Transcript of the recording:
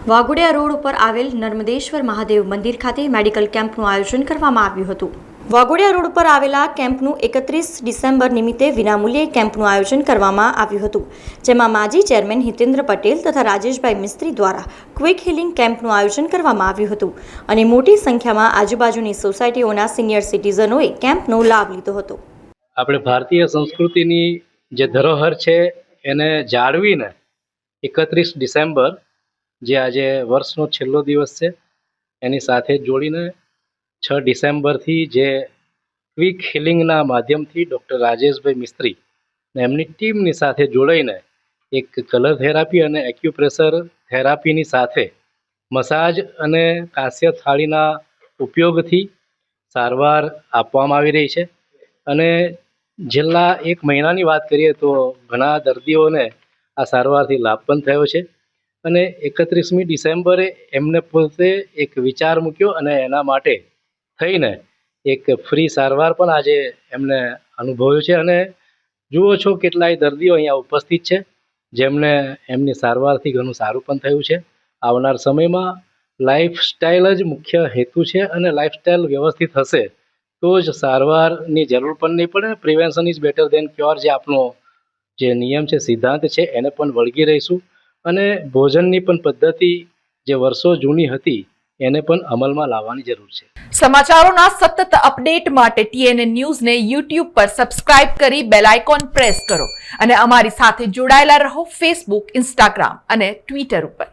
Waghodia road ઉપર આવેલ નર્મદેશ્વર મહાદેવ મંદિર ખાતે મેડિકલ કેમ્પનું આયોજન કરવામાં આવ્યું હતું। વાઘોડિયા રોડ ઉપર આવેલા કેમ્પનું 31 ડિસેમ્બર નિમિત્તે વિનામૂલ્યે કેમ્પનું આયોજન કરવામાં આવ્યું હતું, જેમાં માજી ચેરમેન હિતેન્દ્ર પટેલ તથા રાજેશભાઈ મિસ્ત્રી દ્વારા ક્વિક હિલિંગ કેમ્પનું આયોજન કરવામાં આવ્યું હતું અને મોટી સંખ્યામાં આજુબાજુની સોસાયટીઓના સિનિયર સિટીઝનોએ કેમ્પનો લાભ લીધો હતો। આપણે ભારતીય સંસ્કૃતિની જે ધરોહર છે એને જાળવીને 31 ડિસેમ્બર જે આજે વર્ષનો છેલ્લો દિવસ છે એની સાથે જોડીને 6 ડિસેમ્બરથી જે ક્વિક હિલિંગના માધ્યમથી ડૉક્ટર રાજેશભાઈ મિસ્ત્રી ને એમની ટીમની સાથે જોડાઈને એક કલર થેરાપી અને એક્યુપ્રેશર થેરાપીની સાથે મસાજ અને કાંસ્ય થાળીના ઉપયોગથી સારવાર આપવામાં આવી રહી છે અને છેલ્લા 1 મહિનાની વાત કરીએ તો ઘણા દર્દીઓને આ સારવારથી લાભ પણ થયો છે અને 31મી ડિસેમ્બરે એમને પોતે એક વિચાર મૂક્યો અને એના માટે થઈને એક ફ્રી સારવાર પણ આજે એમને અનુભવ્યો છે અને જુઓ છો કેટલાય દર્દીઓ અહીંયા ઉપસ્થિત છે જેમને એમની સારવારથી ઘણું સારું પણ થયું છે। આવનાર સમયમાં લાઈફસ્ટાઈલ જ મુખ્ય હેતુ છે અને લાઈફસ્ટાઈલ વ્યવસ્થિત હશે તો જ સારવારની જરૂર પણ નહીં પડે। Prevention is better than cure જે આપણો જે નિયમ છે, સિદ્ધાંત છે, એને પણ વળગી રહીશું અને ભોજનની પણ પદ્ધતિ જે વર્ષો જૂની હતી એને પણ અમલમાં લાવવાની જરૂર છે। સમાચારોના સતત અપડેટ માટે TNN ન્યૂઝને YouTube પર સબસ્ક્રાઇબ કરી બેલ આઇકોન પ્રેસ કરો અને અમારી સાથે જોડાયેલા રહો Facebook, Instagram અને Twitter ઉપર।